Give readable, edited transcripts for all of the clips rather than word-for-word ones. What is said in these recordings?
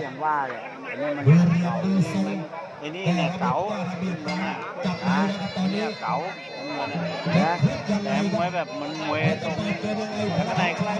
อย่างว่าเลยอันนี้มันเก่าไอ้นี่เนี่ยเก๋าเนี่ยเก๋านะแต่มวยแบบมันมวยตรงข้างในก็ได้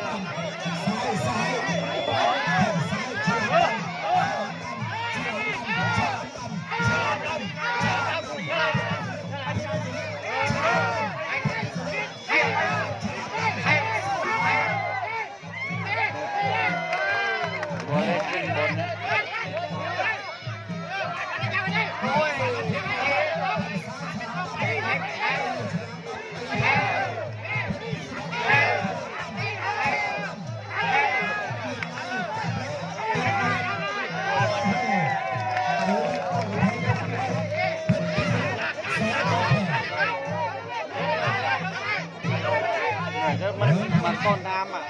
มันต้นน้ำอ่ะ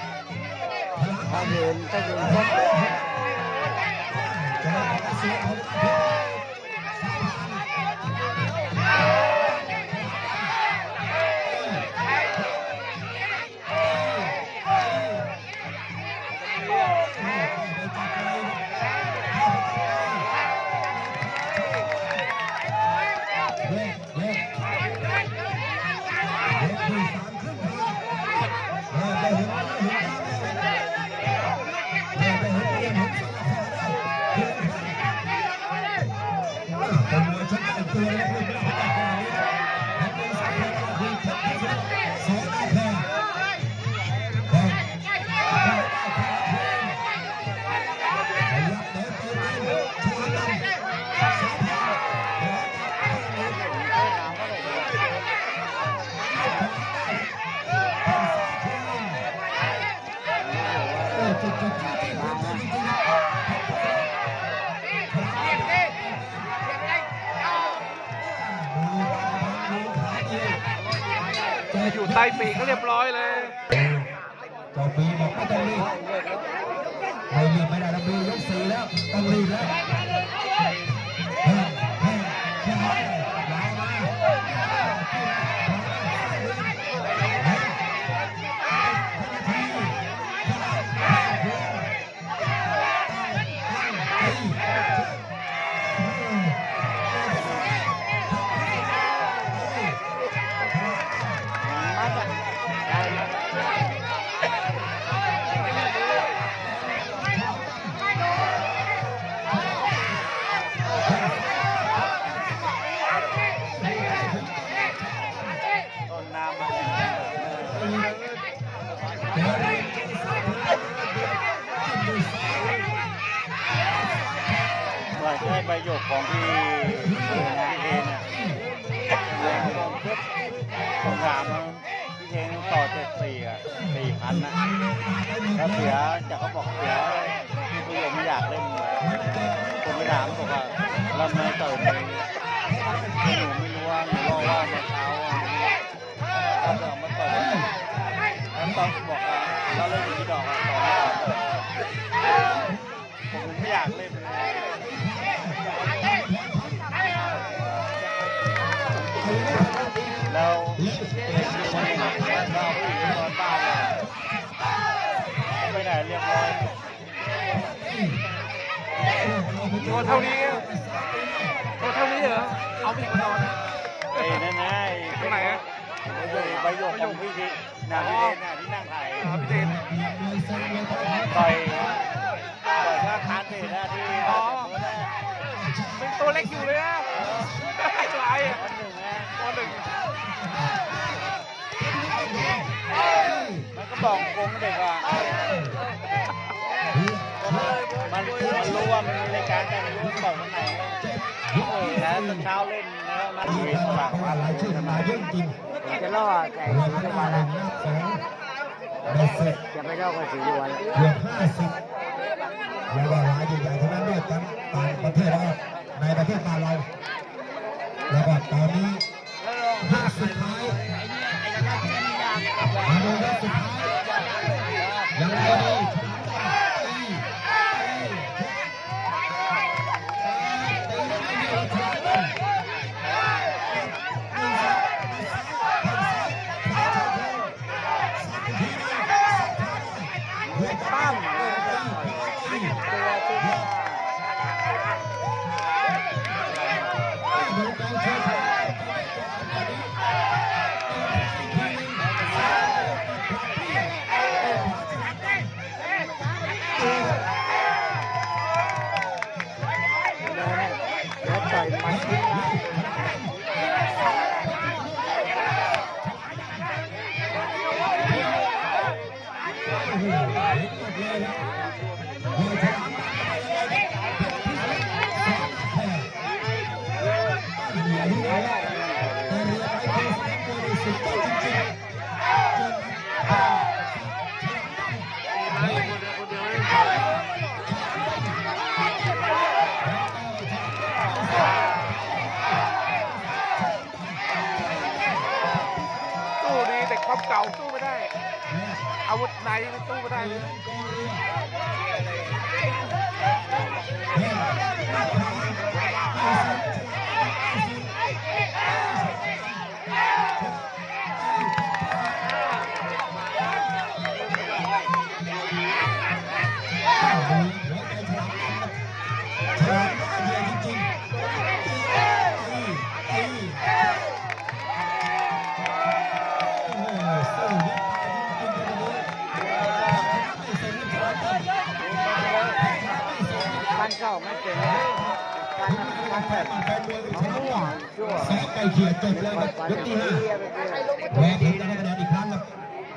ถ้ายืนก็อยู่ใต้ปีกก็เรียบร้อยเลยจอปีบอกไม่ต้องรีบไม่รีบไม่ได้แล้วมียก4แล้วต้องรีบแล้วเ เอ็นเนี่ยผมถามว่าพี่เทนต่อ74อ่ะ4,000นะแล้วเสียจากเขาบอกเสียพี่ประโยชน์ไม่อยากเล่นผมไปถามบอกว่าเราไม่ต่อยเลยหนูไม่รู้ว่าหนูรอว่าเมื่อเช้าเราจะมาต่อยแล้วตอนบอกว่าเราเล่นอยู่ที่ดอกอ่ะผมไม่อยากเล่นแล้วเด็กอยู่คนหนึ่งเราผู้หญิงนอนบ้านไปไหนเรียบร้อย ตัวเท่านี้เหรอเอาพี่มานอน ไอ้นั่นนะ ตรงไหนอะ ใบหยกของพี่ที่นาพี่เล่นน่ะที่นั่งถ่าย พี่เดน ต่อยก็คานเตะนะที่ เป็นตัวเล็กอยู่เลยนะลายอ่ะ วันหนึ่งนะ ตัวหนึ่ง มันก็บอกโกงเด็กอ่ะมันรู้ว่ามันมีรายการแต่ไม่รู้ว่าบอกวันไหนแล้วตอนเช้าเล่นแล้วนัดชีวิตฝากว่า หลายชื่อมาเยอะจริง จะล่อไก่ รวม สี ทั้ง วั มาน ร แล้ว วมนับ2เบ็ดเสร็จ จะไปล่อกับสีวัน เกือบ50แล้วก็รายใหญ่ๆทั้งนั้นด้วยทั้งต่างประเทศแล้วก็ในประเทศบ้านเราแล้วก็ตอนนี้5สุดท้ายมาดูรอบสุดท้ายยังไงดีปั้ม แล้วต่อยมันทิ้ง สู้ดีแต่ความเก่าสู้ไม่ได้ อาวุธในมันสู้ไม่ได้เลย การเข้าไม่เป็นการแบบเอามั่วชั่ว แสไก่เขียดจบเลยครับยกที่5แหวนถึงจะได้คะแนนอีกครั้งครับ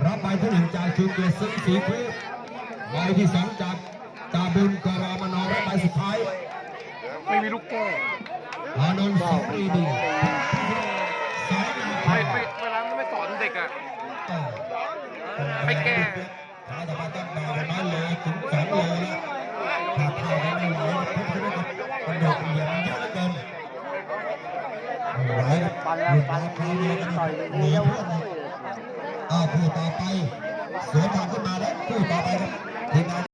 รับใบที่1จากชูเกียรติสิงห์ศรีคุยใบที่2จากตาบุญกรมนรับใบสุดท้าย ไม่มีลูกแก้ อานนท์สองรีดี เวลาไม่สอนเด็กอ่ะ ไม่แก้ ขาต่อไปต้องมาประมาณเลยถึง2โลแล้วขาดเท้าไม่ไหวเพราะฉะนั้นกระโดดเหยียบเยอะเหลือเกินไม่ไหว ปัน หยุด ปัน รับ ที นี้ ต่อย หนี นี้แล้ว เพื่อนคู่ต่อไปสวนทางขึ้นมาแล้วคู่ต่อไปครับ